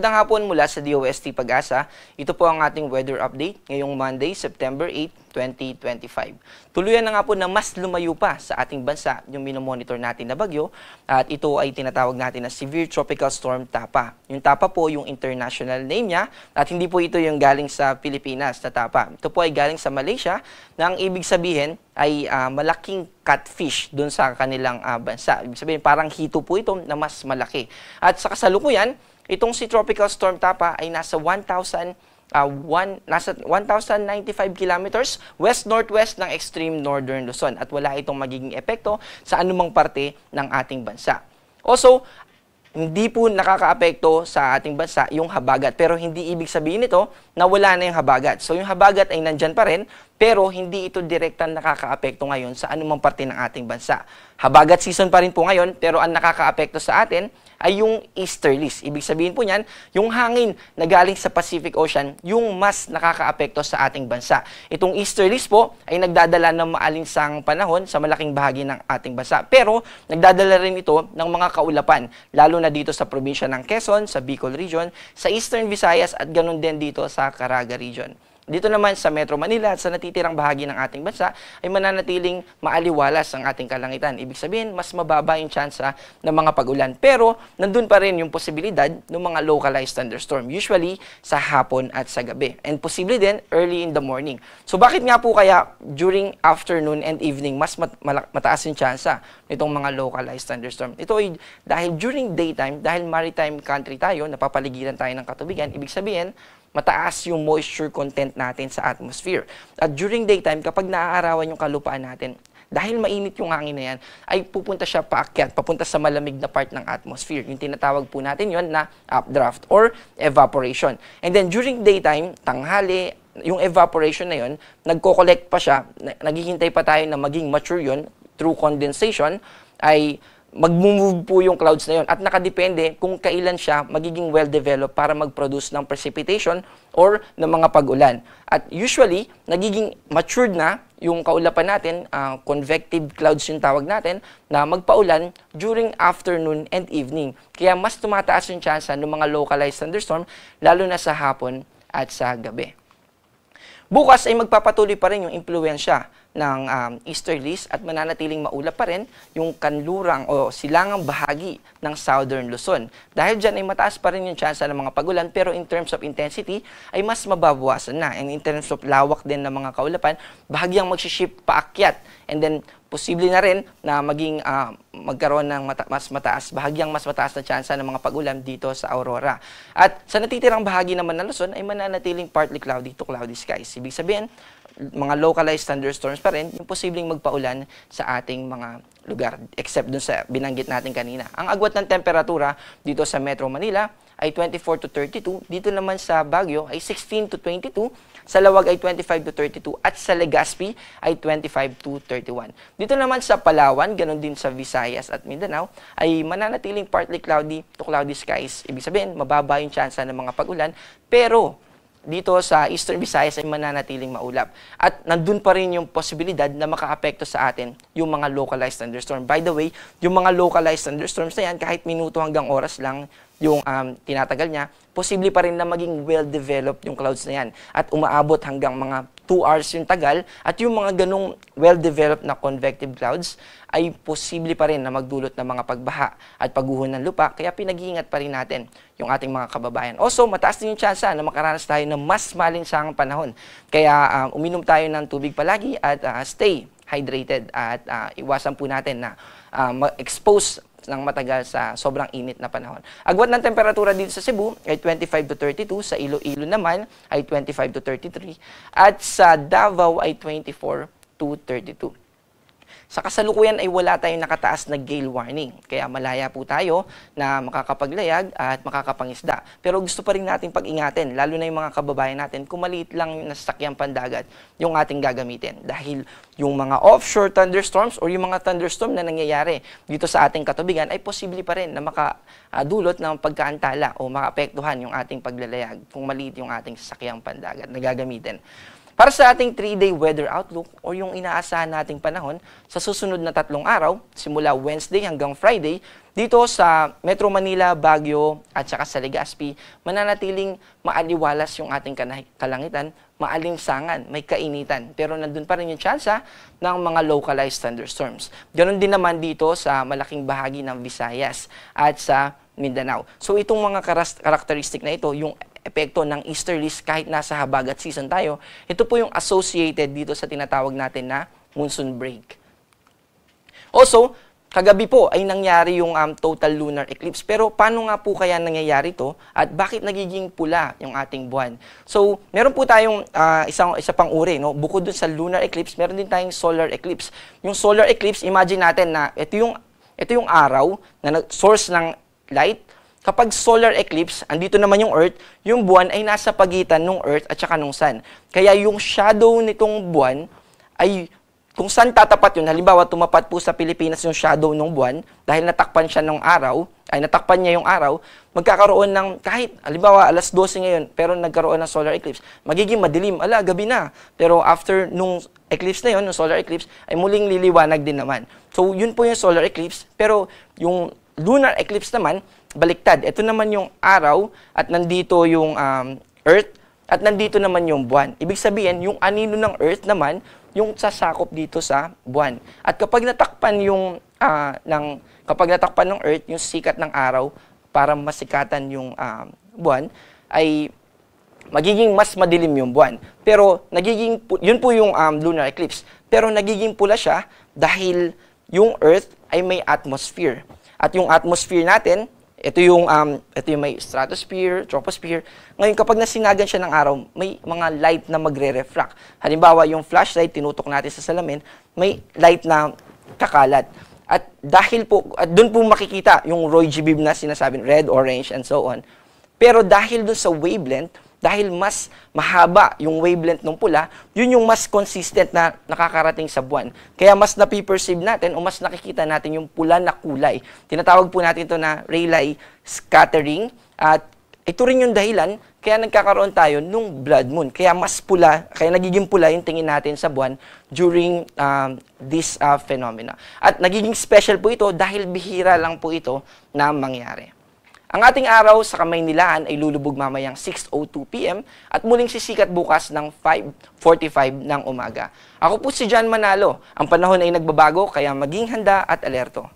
Magandang hapon mula sa DOST Pag-asa. Ito po ang ating weather update ngayong Monday, September 8, 2025. Tuluyan na nga po na mas lumayo pa sa ating bansa yung minomonitor natin na bagyo at ito ay tinatawag natin na Severe Tropical Storm Tapa. Yung Tapa po yung international name niya at hindi po ito yung galing sa Pilipinas na Tapa. Ito po ay galing sa Malaysia na ang ibig sabihin ay malaking catfish doon sa kanilang bansa. Ibig sabihin parang hito po ito na mas malaki. At sa kasalukuyan, itong si Tropical Storm Tapa ay nasa 1,095 kilometers west-northwest ng extreme northern Luzon at wala itong magiging epekto sa anumang parte ng ating bansa. Also, hindi po nakakaapekto sa ating bansa yung habagat pero hindi ibig sabihin nito na wala na yung habagat. So yung habagat ay nandyan pa rin pero hindi ito direktang nakakaapekto ngayon sa anumang parte ng ating bansa. Habagat season pa rin po ngayon pero ang nakakaapekto sa atin ay yung easterlies. Ibig sabihin po niyan, yung hangin na galing sa Pacific Ocean, yung mas nakakaapekto sa ating bansa. Itong easterlies po ay nagdadala ng maalinsang panahon sa malaking bahagi ng ating bansa. Pero nagdadala rin ito ng mga kaulapan, lalo na dito sa probinsya ng Quezon, sa Bicol Region, sa Eastern Visayas at ganun din dito sa Caraga Region. Dito naman sa Metro Manila at sa natitirang bahagi ng ating bansa ay mananatiling maaliwalas ang ating kalangitan. Ibig sabihin, mas mababa yung tsansa ng mga pag-ulan. Pero, nandun pa rin yung posibilidad ng mga localized thunderstorm, usually sa hapon at sa gabi. And posible din early in the morning. So, bakit nga po kaya during afternoon and evening, mas mataas yung tsansa nitong mga localized thunderstorm? Ito ay dahil during daytime, dahil maritime country tayo, napapaligiran tayo ng katubigan, ibig sabihin, mataas yung moisture content natin sa atmosphere. At during daytime, kapag naaarawan yung kalupaan natin, dahil mainit yung hangin na yan, ay pupunta siya paakyat, papunta sa malamig na part ng atmosphere. Yung tinatawag po natin yon na updraft or evaporation. And then during daytime, tanghali, yung evaporation na yon, nagko-collect pa siya, naghihintay pa tayo na maging mature yon through condensation, ay mag-move po yung clouds na yun at nakadepende kung kailan siya magiging well-developed para mag-produce ng precipitation or ng mga pag-ulan. At usually, nagiging matured na yung kaulapan natin, convective clouds yung tawag natin, na magpaulan during afternoon and evening. Kaya mas tumataas yung tsansa ng mga localized thunderstorm, lalo na sa hapon at sa gabi. Bukas ay magpapatuloy pa rin yung impluensya ng easterlies at mananatiling maulap pa rin yung kanlurang o silangang bahagi ng southern Luzon. Dahil dyan ay mataas pa rin yung tsansa ng mga pagulan pero in terms of intensity ay mas mababawasan na. And in terms of lawak din ng mga kaulapan, bahagyang magsiship paakyat. And then posible na rin na magkaroon ng bahagyang mas mataas na tsansa ng mga pagulan dito sa Aurora. At sa natitirang bahagi naman ng Luzon ay mananatiling partly cloudy to cloudy skies. Ibig sabihin, mga localized thunderstorms pa rin yung posibleng magpaulan sa ating mga lugar, except dun sa binanggit natin kanina. Ang agwat ng temperatura dito sa Metro Manila ay 24 to 32, dito naman sa Baguio ay 16 to 22, sa Lawag ay 25 to 32, at sa Legazpi ay 25 to 31. Dito naman sa Palawan, ganun din sa Visayas at Mindanao, ay mananatiling partly cloudy to cloudy skies. Ibig sabihin, mababa yung tsansa ng mga pag-ulan, pero dito sa Eastern Visayas ay mananatiling maulap. At nandun pa rin yung posibilidad na makaapekto sa atin yung mga localized thunderstorm. By the way, yung mga localized thunderstorms na yan, kahit minuto hanggang oras lang yung tinatagal niya, posible pa rin na maging well-developed yung clouds na yan. At umaabot hanggang mga 2 hours yung tagal. At yung mga ganong well-developed na convective clouds ay posible pa rin na magdulot ng mga pagbaha at pagguho ng lupa. Kaya pinag-iingat pa rin natin yung ating mga kababayan. Also, mataas din yung tsansa na makaranas tayo ng mas malinsangang panahon. Kaya uminom tayo ng tubig palagi at stay hydrated at iwasan po natin na ma-expose ng matagal sa sobrang init na panahon. Agwat ng temperatura dito sa Cebu ay 25 to 32, sa Iloilo naman ay 25 to 33, at sa Davao ay 24 to 32. Sa kasalukuyan ay wala tayong nakataas na gale warning. Kaya malaya po tayo na makakapaglayag at makakapangisda. Pero gusto pa rin natin pag-ingatin, lalo na yung mga kababayan natin, kung maliit lang yung nasasakyang pandagat yung ating gagamitin. Dahil yung mga offshore thunderstorms or yung mga thunderstorm na nangyayari dito sa ating katubigan ay posible pa rin na makadulot ng pagkaantala o maapektuhan yung ating paglalayag kung maliit yung ating sasakyang pandagat na gagamitin. Para sa ating 3-day weather outlook o yung inaasahan nating panahon sa susunod na 3 araw, simula Wednesday hanggang Friday, dito sa Metro Manila, Baguio at saka sa Legazpi, mananatiling maaliwalas yung ating kalangitan, maalinsangan, may kainitan. Pero nandun pa rin yung tsansa ng mga localized thunderstorms. Ganon din naman dito sa malaking bahagi ng Visayas at sa Mindanao. So itong mga karakteristik na ito, yung epekto ng easterlies kahit nasa habagat season tayo, ito po yung associated dito sa tinatawag natin na monsoon break. Also, kagabi po ay nangyari yung total lunar eclipse. Pero paano nga po kaya nangyayari to at bakit nagiging pula yung ating buwan? So, meron po tayong isa pang uri, no? Bukod dun sa lunar eclipse, meron din tayong solar eclipse. Yung solar eclipse, imagine natin na ito yung araw na source ng light. Kapag solar eclipse, andito naman yung Earth, yung buwan ay nasa pagitan ng Earth at saka ng Sun. Kaya yung shadow nitong buwan ay, kung saan tatapat yun, halimbawa tumapat po sa Pilipinas yung shadow ng buwan, dahil natakpan siya ng araw, natakpan niya yung araw, magkakaroon ng, kahit, halimbawa, alas 12 ngayon, pero nagkaroon ng solar eclipse, magiging madilim, gabi na. Pero after nung eclipse na yun, nung solar eclipse, ay muling liliwanag din naman. So, yun po yung solar eclipse, pero yung lunar eclipse naman, baliktad. Ito naman yung araw at nandito yung Earth at nandito naman yung buwan. Ibig sabihin, yung anino ng Earth naman, yung sasakop dito sa buwan. At kapag natakpan ng Earth, yung sikat ng araw para masikatan yung buwan, ay magiging mas madilim yung buwan. Pero yun po yung lunar eclipse. Pero nagiging pula siya dahil yung Earth ay may atmosphere. At yung atmosphere natin, ito yung may stratosphere, troposphere. Ngayon, kapag nasinagan siya ng araw, may mga light na magre-refract. Halimbawa, yung flashlight, tinutok natin sa salamin, may light na kakalat. At doon po makikita yung Roy G. Biv na sinasabi, red, orange, and so on. Pero dahil doon sa wavelength, dahil mas mahaba yung wavelength ng pula, yun yung mas consistent na nakakarating sa buwan. Kaya mas napiperceive natin o mas nakikita natin yung pula na kulay. Tinatawag po natin ito na Rayleigh scattering. At ito rin yung dahilan kaya nagkakaroon tayo nung blood moon. Kaya mas pula, kaya nagiging pula yung tingin natin sa buwan during this phenomena. At nagiging special po ito dahil bihira lang po ito na mangyari. Ang ating araw sa Kamaynilaan ay lulubog mamayang 6:02 p.m. at muling sisikat bukas ng 5:45 ng umaga. Ako po si John Manalo. Ang panahon ay nagbabago kaya maging handa at alerto.